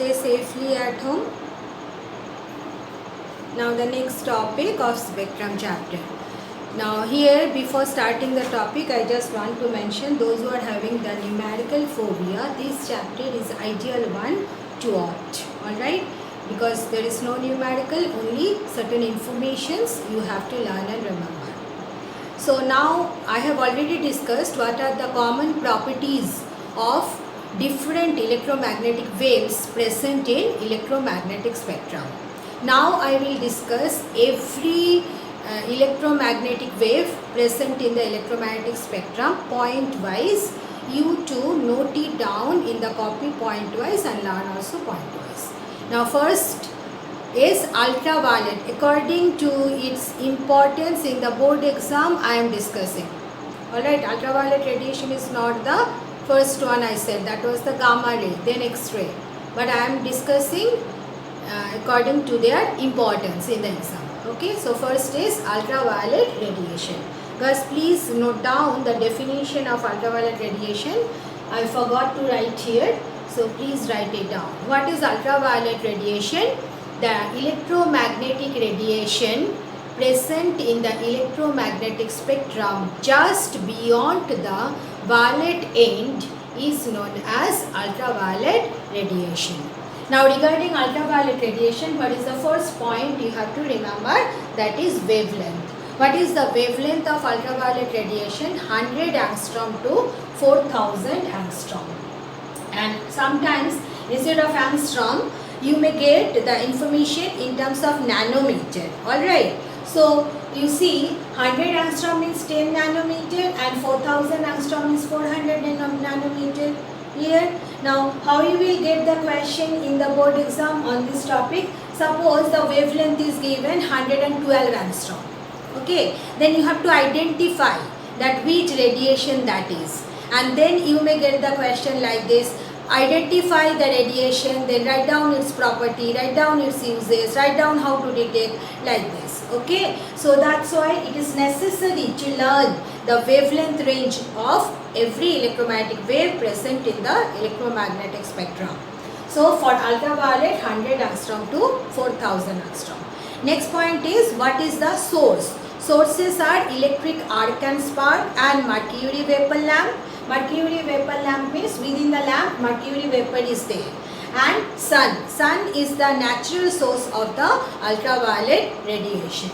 stay safely at home. Now the next topic of spectrum chapter. Now here, before starting the topic, I just want to mention those who are having the numerical phobia, this chapter is ideal one to opt. Alright, because there is no numerical, only certain informations you have to learn and remember. So now I have already discussed what are the common properties of different electromagnetic waves present in electromagnetic spectrum. Now I will discuss every electromagnetic wave present in the electromagnetic spectrum point wise. You too note it down in the copy point wise and learn also point wise. Now first is ultraviolet. According to its importance in the board exam, I am discussing. Alright, ultraviolet radiation is not the first one I said, that was the gamma ray, then X-ray. But I am discussing according to their importance in the exam. Okay, so first is ultraviolet radiation. Guys, please note down the definition of ultraviolet radiation. I forgot to write here, so please write it down. What is ultraviolet radiation? The electromagnetic radiation present in the electromagnetic spectrum just beyond the violet end is known as ultraviolet radiation. Now regarding ultraviolet radiation, what is the first point you have to remember? That is wavelength. What is the wavelength of ultraviolet radiation? 100 angstrom to 4000 angstrom. And sometimes instead of angstrom, you may get the information in terms of nanometer. Alright. So you see 100 angstrom means 10 nanometer and 4000 angstrom means 400 nanometer. Here. Now how you will get the question in the board exam on this topic? Suppose the wavelength is given 112 angstrom. Okay. Then you have to identify that which radiation that is. And then you may get the question like this. Identify the radiation, then write down its property, write down its uses, write down how to detect, like this. Okay, so that's why it is necessary to learn the wavelength range of every electromagnetic wave present in the electromagnetic spectrum. So for ultraviolet, 100 angstrom to 4000 angstrom. Next point is, what is the source? Sources are electric arc and spark and mercury vapor lamp. Mercury vapor lamp means within the lamp mercury vapor is there. And sun. Sun is the natural source of the ultraviolet radiation.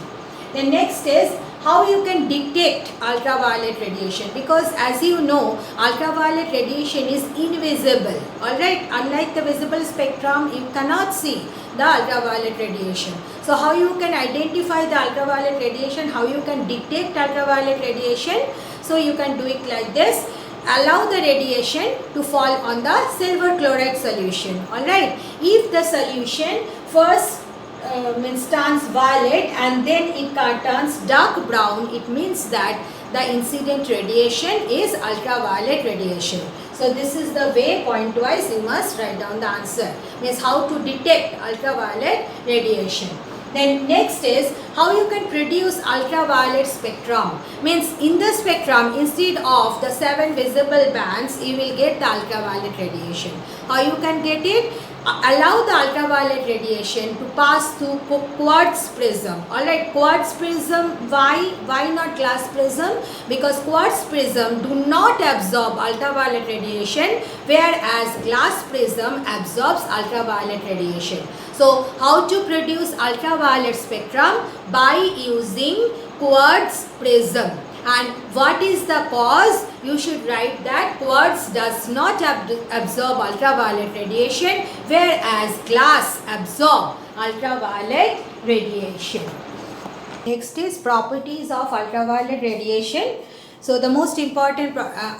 The next is how you can detect ultraviolet radiation, because as you know, ultraviolet radiation is invisible. Alright, unlike the visible spectrum, you cannot see the ultraviolet radiation. So how you can identify the ultraviolet radiation, how you can detect ultraviolet radiation? So you can do it like this. Allow the radiation to fall on the silver chloride solution. Alright, if the solution first turns violet and then it turns dark brown, it means that the incident radiation is ultraviolet radiation. So this is the way point wise you must write down the answer. Means how to detect ultraviolet radiation. Then next is how you can produce ultraviolet spectrum. Means in the spectrum, instead of the 7 visible bands, you will get the ultraviolet radiation. How you can get it? Allow the ultraviolet radiation to pass through quartz prism. Alright, quartz prism, why not glass prism? Because quartz prism do not absorb ultraviolet radiation, whereas glass prism absorbs ultraviolet radiation. So how to produce ultraviolet spectrum? By using quartz prism. And what is the cause? You should write that quartz does not absorb ultraviolet radiation, whereas glass absorb ultraviolet radiation. Next is properties of ultraviolet radiation. So the most important,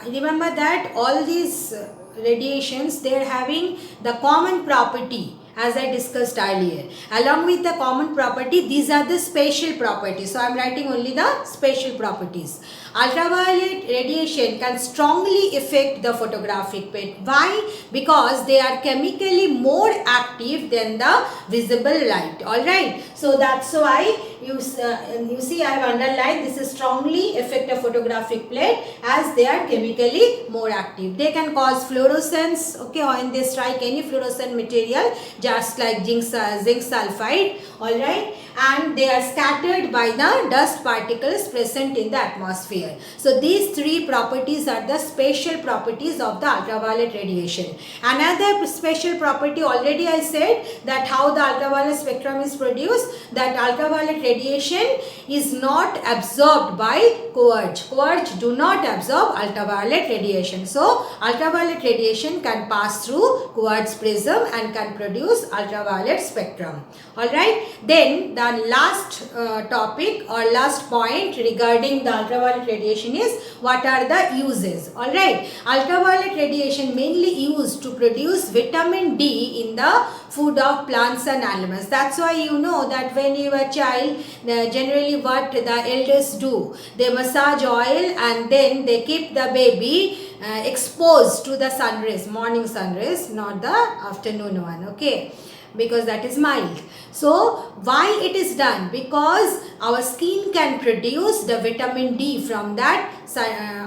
remember that all these radiations, they are having the common property. As I discussed earlier. Along with the common property, these are the special properties. So I am writing only the special properties. Ultraviolet radiation can strongly affect the photographic plate. Why? Because they are chemically more active than the visible light. Alright. So that's why you see I have underlined, this is strongly affect a photographic plate as they are chemically more active. They can cause fluorescence, okay, when they strike any fluorescent material just like zinc sulfide, alright, and they are scattered by the dust particles present in the atmosphere. So these three properties are the special properties of the ultraviolet radiation. Another special property, already I said that how the ultraviolet spectrum is produced, that ultraviolet radiation is not absorbed by quartz. Quartz do not absorb ultraviolet radiation. So ultraviolet radiation can pass through quartz prism and can produce ultraviolet spectrum. Alright, then the last topic or last point regarding the ultraviolet radiation is what are the uses. Alright, ultraviolet radiation mainly used to produce vitamin D in the food of plants and animals. That's why you know that when you are a child, generally what the elders do, they massage oil and then they keep the baby exposed to the sun rays, morning sun rays, not the afternoon one, okay, because that is mild. So why it is done? Because our skin can produce the vitamin D from that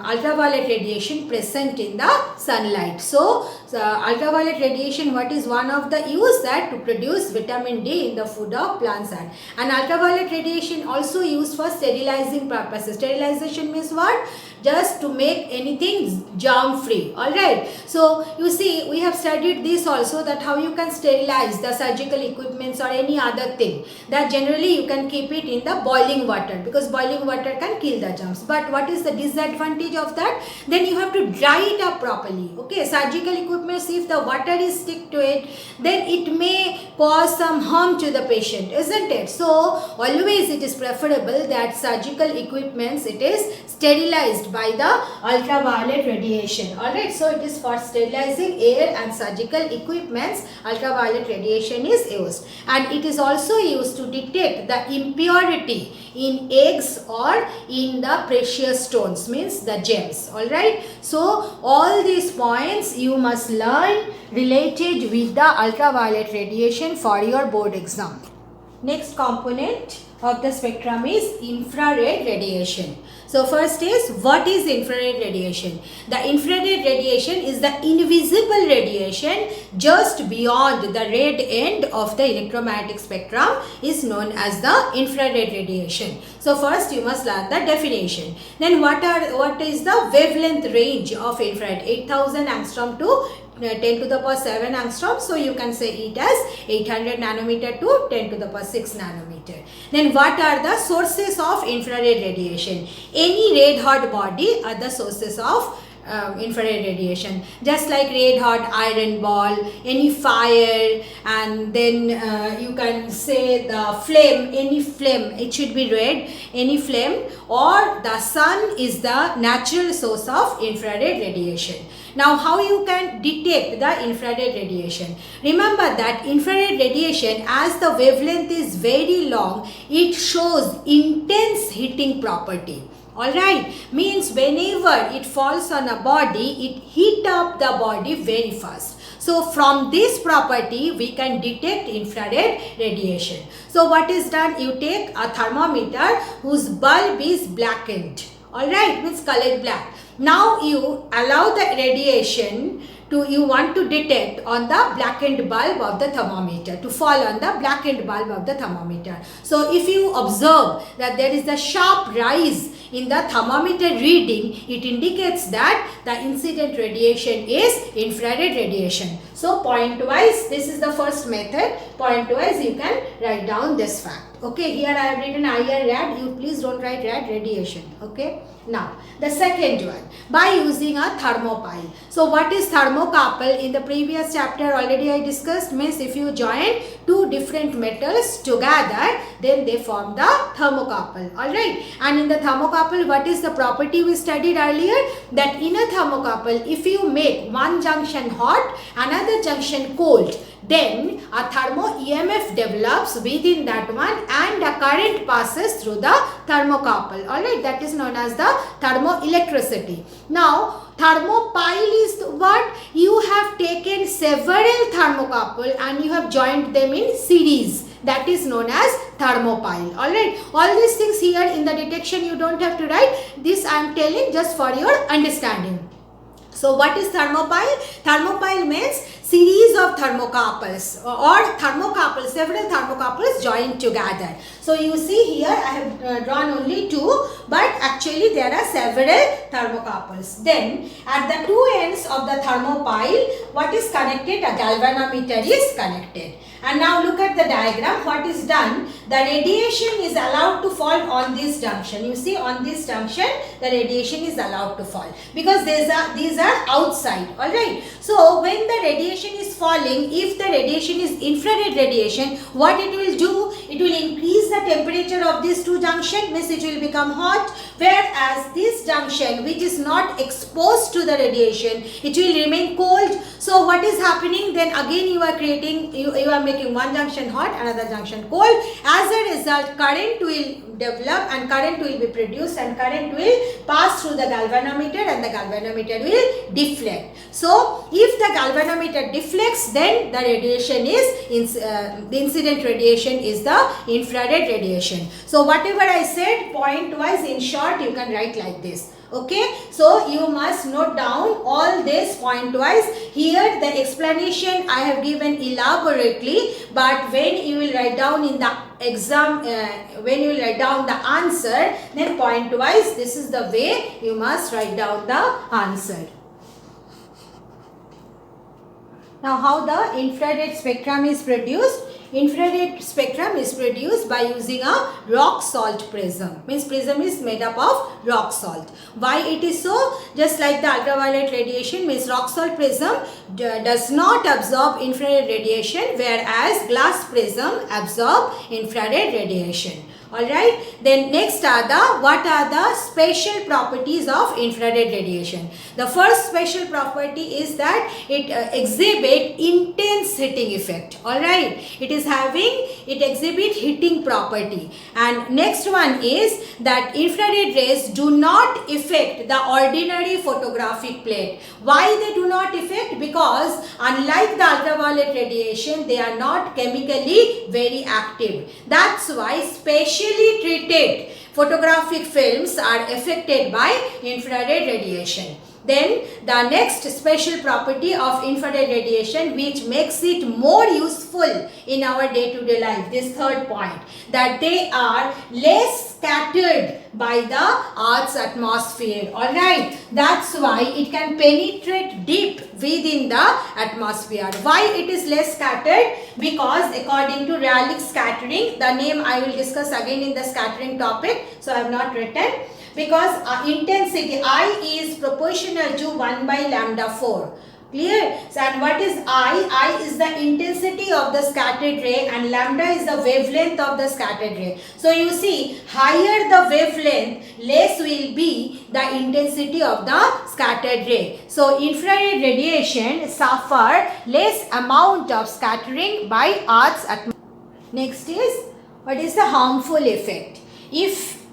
ultraviolet radiation present in the sunlight. So ultraviolet radiation, what is one of the use? That to produce vitamin D in the food of plants. And ultraviolet radiation also used for sterilizing purposes. Sterilization means what? Just to make anything germ free. Alright. So you see, we have studied this also, that how you can sterilize the surgical equipments or any other thing, that generally you can keep it in the boiling water, because boiling water can kill the germs. But what is the disadvantage of that? Then you have to dry it up properly. Okay, surgical equipments, if the water is stick to it, then it may cause some harm to the patient, isn't it? So always it is preferable that surgical equipments, it is sterilized by the ultraviolet radiation. Alright, so it is for sterilizing air and surgical equipments, ultraviolet radiation is used. And it is also used to detect the impurity in eggs or in the precious stones, means the gems. Alright, so all these points you must learn related with the ultraviolet radiation for your board exam. Next component of the spectrum is infrared radiation. So first is, what is infrared radiation? The infrared radiation is the invisible radiation just beyond the red end of the electromagnetic spectrum, is known as the infrared radiation. So first you must learn the definition. Then what is the wavelength range of infrared? 8000 angstrom to 10 to the power 7 angstrom. So you can say it as 800 nanometer to 10 to the power 6 nanometer. Then what are the sources of infrared radiation? Any red hot body are the sources of infrared radiation, just like red hot iron ball, any fire, and then you can say the flame, any flame, it should be red, any flame, or the sun is the natural source of infrared radiation. Now how you can detect the infrared radiation? Remember that infrared radiation, as the wavelength is very long, it shows intense heating property. Alright, means whenever it falls on a body, it heat up the body very fast. So from this property we can detect infrared radiation. So what is done? You take a thermometer whose bulb is blackened. Alright, means colored black. Now you allow the radiation to, you want to detect on the blackened bulb of the thermometer, to fall on the blackened bulb of the thermometer. So if you observe that there is a sharp rise in the thermometer reading, it indicates that the incident radiation is infrared radiation. So point wise, this is the first method. Point wise you can write down this fact. Okay, here I have written IR rad, you please don't write rad, radiation. Okay, now the second one, by using a thermopile. So what is thermocouple? In the previous chapter already I discussed, means if you join two different metals together, then they form the thermocouple. Alright, and in the thermocouple, what is the property we studied earlier? That in a thermocouple, if you make one junction hot, another junction cold, then a thermo EMF develops within that one and a current passes through the thermocouple. Alright, that is known as the thermoelectricity. Now, thermopile is what? You have taken several thermocouple and you have joined them in series. that is known as thermopile. Alright, all these things here in the detection you don't have to write. This I am telling just for your understanding. So what is thermopile? Thermopile means series of thermocouples or thermocouples, several thermocouples joined together. So you see here I have drawn only two, but actually there are several thermocouples. Then at the two ends of the thermopile, what is connected? A galvanometer is connected. And now look at the diagram. What is done? The radiation is allowed to fall on this junction. You see, on this junction the radiation is allowed to fall because these are outside. Alright. So when the radiation is falling, if the radiation is infrared radiation, what it will do? It will increase the temperature of these two junctions, means it will become hot, whereas this junction which is not exposed to the radiation, it will remain cold. So what is happening? Then again you are creating, you are making one junction hot, another junction cold. As a result, current will develop and current will be produced and current will pass through the galvanometer and the galvanometer will deflect. So if the galvanometer deflects, then the radiation is, the incident radiation is the infrared radiation. So whatever I said point wise, in short you can write like this. Okay, so you must note down all this point wise. Here the explanation I have given elaborately, but when you will write down in the exam, when you will write down the answer, then point wise this is the way you must write down the answer. Now how the infrared spectrum is produced? Infrared spectrum is produced by using a rock salt prism. Means prism is made up of rock salt. Why it is so? Just like the ultraviolet radiation, means rock salt prism does not absorb infrared radiation, whereas glass prism absorb infrared radiation. Alright, then next are what are the special properties of infrared radiation? The first special property is that it exhibit intense heating effect. Alright, it exhibit heating property. And next one is that infrared rays do not affect the ordinary photographic plate. Why they do not affect? Because unlike the ultraviolet radiation, they are not chemically very active. That's why specially treated photographic films are affected by infrared radiation. Then the next special property of infrared radiation which makes it more useful in our day-to-day life, this third point, that they are less scattered by the Earth's atmosphere. Alright, that's why it can penetrate deep within the atmosphere. Why it is less scattered? Because according to Rayleigh scattering, the name I will discuss again in the scattering topic, so I have not written. Because intensity I is proportional to 1 by lambda 4. Clear? So, and what is I? I is the intensity of the scattered ray and lambda is the wavelength of the scattered ray. So you see, higher the wavelength, less will be the intensity of the scattered ray. So infrared radiation suffer less amount of scattering by Earth's atmosphere. Next is, what is the harmful effect? If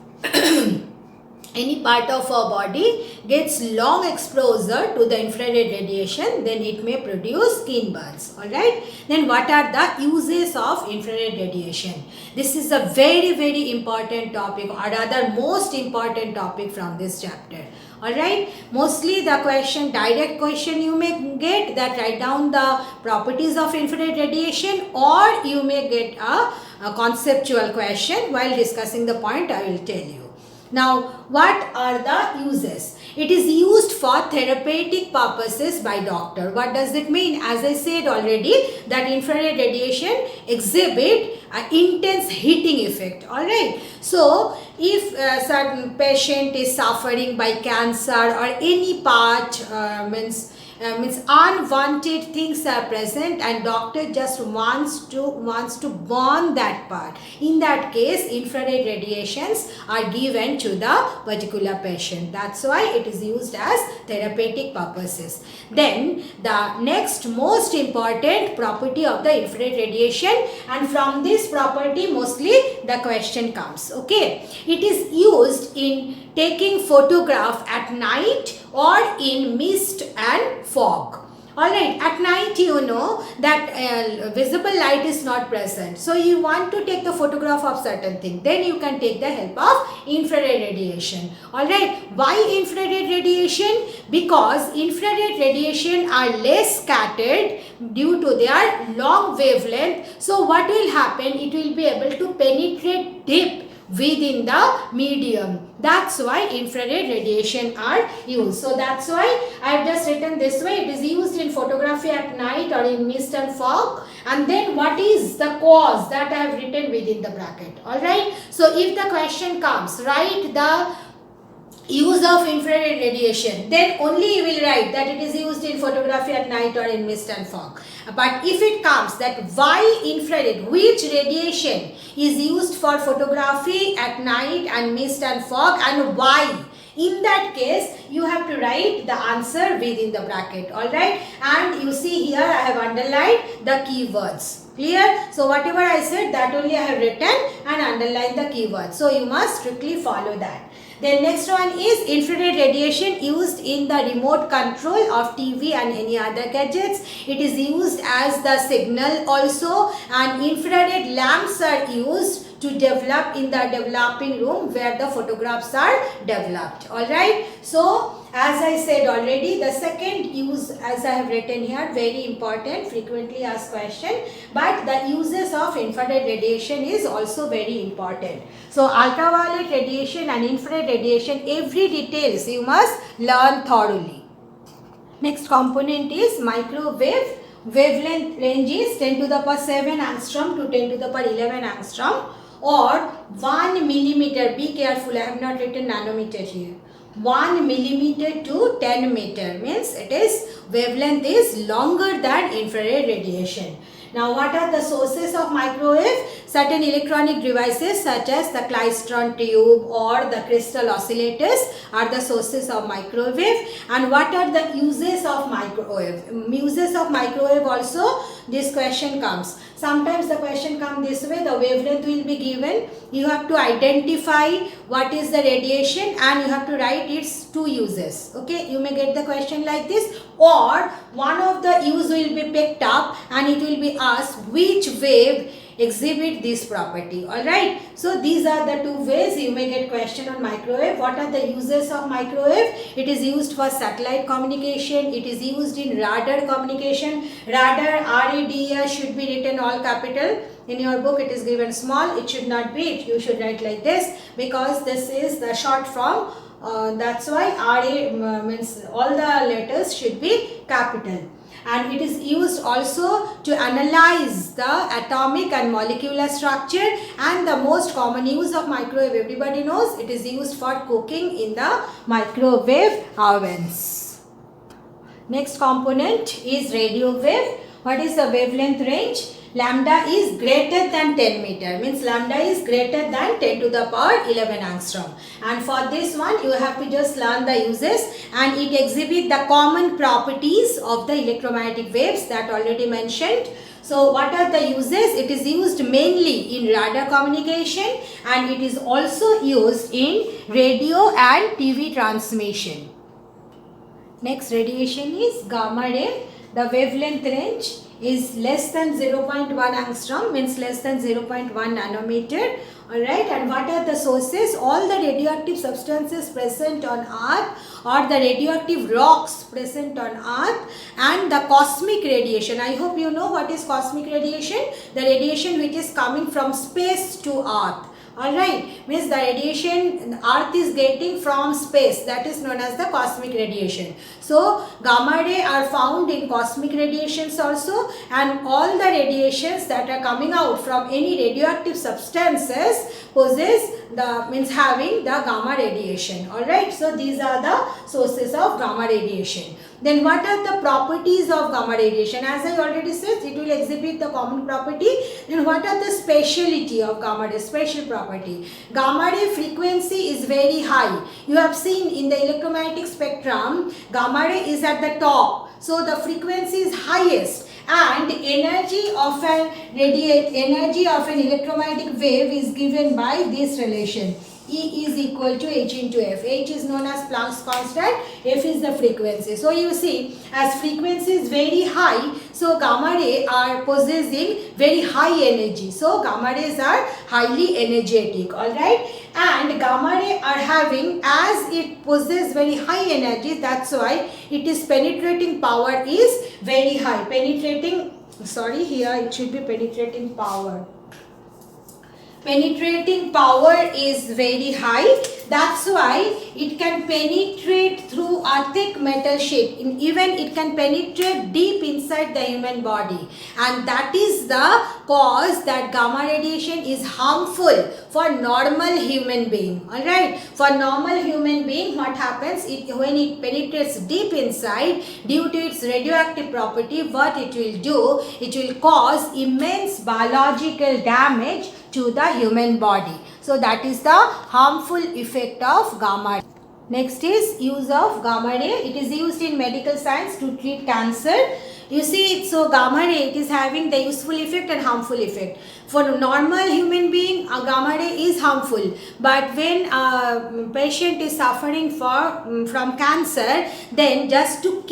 any part of our body gets long exposure to the infrared radiation, then it may produce skin burns. Alright. Then what are the uses of infrared radiation? This is a very important topic, or rather most important topic from this chapter. Alright. Mostly the question, direct question you may get that write down the properties of infrared radiation, or you may get a conceptual question while discussing the point I will tell you. Now, what are the uses? It is used for therapeutic purposes by doctor. What does it mean? As I said already, that infrared radiation exhibit an intense heating effect. Alright. So, if a certain patient is suffering by cancer or any part means unwanted things are present and doctor just wants to burn that part. In that case, infrared radiations are given to the particular patient. That's why it is used as therapeutic purposes. Then the next most important property of the infrared radiation, and from this property mostly the question comes. Okay, it is used in taking photograph at night or in mist and fog. Alright, at night you know that visible light is not present. So you want to take the photograph of certain thing. Then you can take the help of infrared radiation. Alright, why infrared radiation? Because infrared radiation are less scattered due to their long wavelength. So what will happen? It will be able to penetrate deep within the medium. That's why infrared radiation are used. So that's why I have just written this way. It is used in photography at night or in mist and fog. And then what is the cause, that I have written within the bracket. Alright. So if the question comes, write the use of infrared radiation, then only you will write that it is used in photography at night or in mist and fog. But if it comes that why infrared, which radiation is used for photography at night and mist and fog, and why, in that case you have to write the answer within the bracket. Alright, and you see here I have underlined the keywords. Clear? So whatever I said, that only I have written and underlined the keywords. So you must strictly follow that. Then next one is infrared radiation used in the remote control of TV and any other gadgets. It is used as the signal also, and infrared lamps are used to develop in the developing room where the photographs are developed. Alright. So as I said already, the second use, as I have written here, very important, frequently asked question, but the uses of infrared radiation is also very important. So ultraviolet radiation and infrared radiation, every details you must learn thoroughly. Next component is microwave. Wavelength range is 10 to the power 7 angstrom to 10 to the power 11 angstrom, or 1 millimeter. Be careful, I have not written nanometer here. 1 millimeter to 10 meter means it is wavelength is longer than infrared radiation. Now what are the sources of microwave? Certain electronic devices such as the klystron tube or the crystal oscillators are the sources of microwave. And what are the uses of microwave? Uses of microwave also, this question comes. Sometimes the question comes this way, the wavelength will be given. You have to identify what is the radiation and you have to write its two uses. Okay, you may get the question like this, or one of the use will be picked up and it will be asked which wave exhibit this property. Alright, so these are the two ways you may get question on microwave. What are the uses of microwave? It is used for satellite communication. It is used in radar communication. Radar, RADAR should be written all capital. In your book it is given small, it should not be, you should write like this because this is the short form. That's why RA means all the letters should be capital. And it is used also to analyze the atomic and molecular structure, and the most common use of microwave, everybody knows, it is used for cooking in the microwave ovens. Next component is radio wave. What is the wavelength range? Lambda is greater than 10 meter, means lambda is greater than 10 to the power 11 angstrom. And for this one you have to just learn the uses, and it exhibits the common properties of the electromagnetic waves that already mentioned. So what are the uses? It is used mainly in radar communication, and it is also used in radio and TV transmission. Next radiation is gamma ray. The wavelength range is less than 0.1 angstrom, means less than 0.1 nanometer. Alright, and what are the sources? All the radioactive substances present on Earth, or the radioactive rocks present on Earth, and the cosmic radiation. I hope you know what is cosmic radiation. The radiation which is coming from space to Earth. Alright, means the radiation Earth is getting from space, that is known as the cosmic radiation. So gamma ray are found in cosmic radiations also, and all the radiations that are coming out from any radioactive substances possess the, means having the gamma radiation. Alright, so these are the sources of gamma radiation. Then what are the properties of gamma radiation? As I already said, it will exhibit the common property. Then what are the speciality of gamma ray? Special property. Gamma ray frequency is very high. You have seen in the electromagnetic spectrum, gamma ray is at the top. So the frequency is highest, and energy of an electromagnetic wave is given by this relation. E is equal to h into f. H is known as Planck's constant, f is the frequency. So you see, as frequency is very high, so gamma ray are possessing very high energy. So gamma rays are highly energetic, alright. And gamma ray are having, as it possesses very high energy, that's why it is penetrating power is very high. Here it should be penetrating power. Penetrating power is very high. That's why it can penetrate through a thick metal sheet. Even it can penetrate deep inside the human body. And that is the cause that gamma radiation is harmful for normal human being. Alright. For normal human being, what happens? When it penetrates deep inside, due to its radioactive property, what it will do? It will cause immense biological damage to the human body. So that is the harmful effect of gamma. Next is use of gamma ray. It is used in medical science to treat cancer. You see, so gamma ray, it is having the useful effect and harmful effect. For a normal human being, a gamma ray is harmful. But when a patient is suffering from cancer, then just to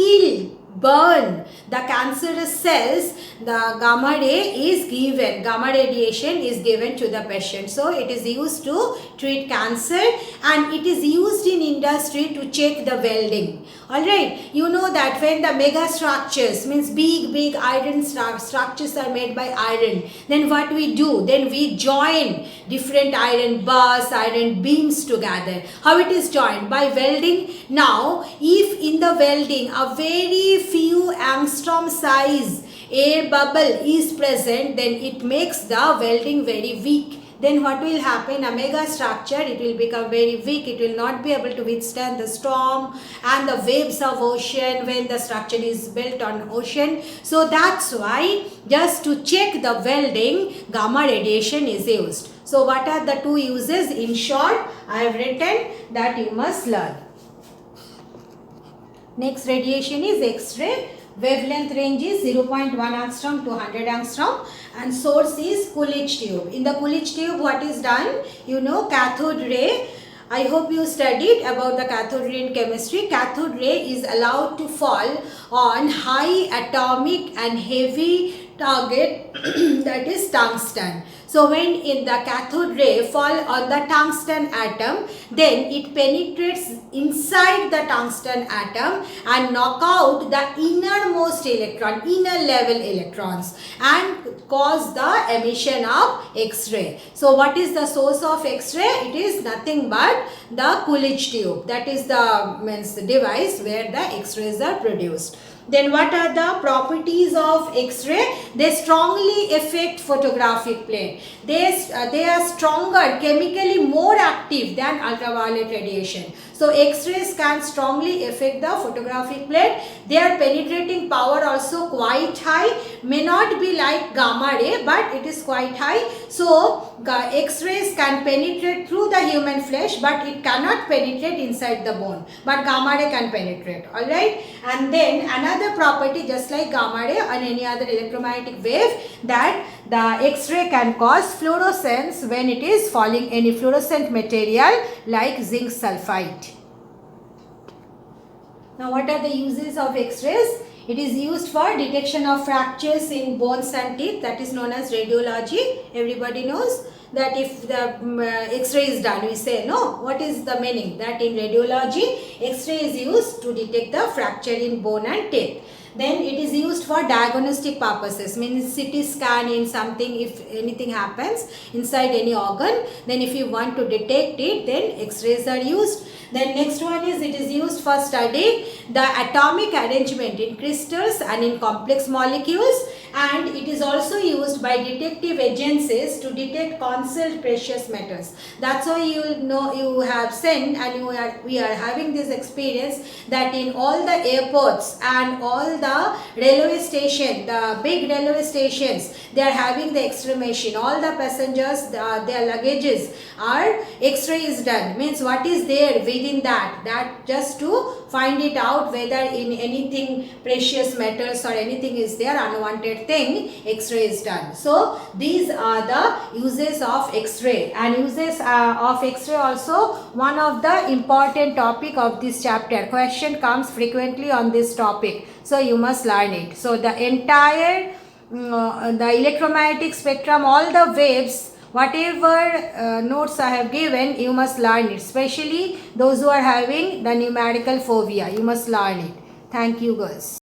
burn the cancerous cells, the gamma ray is given, gamma radiation is given to the patient. So it is used to treat cancer, and it is used in industry to check the welding. Alright, you know that when the mega structures, means big iron structures are made by iron, then what we do? Then we join different iron bars, iron beams together. How it is joined? By welding. Now, if in the welding a very few angstrom size air bubble is present, then it makes the welding very weak. Then what will happen? A mega structure, it will become very weak. It will not be able to withstand the storm and the waves of ocean when the structure is built on ocean. So that's why, just to check the welding, gamma radiation is used. So what are the two uses? In short, I have written that you must learn. Next radiation is X-ray. Wavelength range is 0.1 angstrom to 100 angstrom, and source is Coolidge tube. In the Coolidge tube, what is done? You know, cathode ray. I hope you studied about the cathode ray in chemistry. Cathode ray is allowed to fall on high atomic and heavy target, that is tungsten. So when in the cathode ray fall on the tungsten atom, then it penetrates inside the tungsten atom and knock out the innermost electron, inner level electrons, and cause the emission of X-ray. So what is the source of X-ray? It is nothing but the Coolidge tube. That is the device where the X-rays are produced. Then what are the properties of X-ray? They strongly affect photographic plane. They are stronger, chemically more active than ultraviolet radiation. So X-rays can strongly affect the photographic plane. Their penetrating power also quite high. May not be like gamma ray, but it is quite high. So X-rays can penetrate through the human flesh, but it cannot penetrate inside the bone. But gamma ray can penetrate. Alright. And then another property, just like gamma ray or any other electromagnetic wave, that the X-ray can cause fluorescence when it is falling any fluorescent material like zinc sulfide. Now what are the uses of X-rays? It is used for detection of fractures in bones and teeth, that is known as radiology. Everybody knows that if the X-ray is done, we say no. What is the meaning? That in radiology, X-ray is used to detect the fracture in bone and teeth. Then it is used for diagnostic purposes, means CT scan in something, if anything happens inside any organ, then if you want to detect it, then X-rays are used. Then next one is, it is used for studying the atomic arrangement in crystals and in complex molecules, and it is also used by detective agencies to detect concealed precious metals. That's why you know, you have seen, and we are having this experience that in all the airports and all the the railway station, the big railway stations, they are having the X-ray machine. All the passengers, their luggages are X-ray is done. Means what is there within that just to find it out whether in anything precious metals or anything is there, unwanted thing, X-ray is done. So these are the uses of X-ray, and uses of X-ray also one of the important topic of this chapter. Question comes frequently on this topic, so you must learn it. So the entire the electromagnetic spectrum, all the waves, whatever notes I have given, you must learn it. Especially those who are having the numerical phobia, you must learn it. Thank you, girls.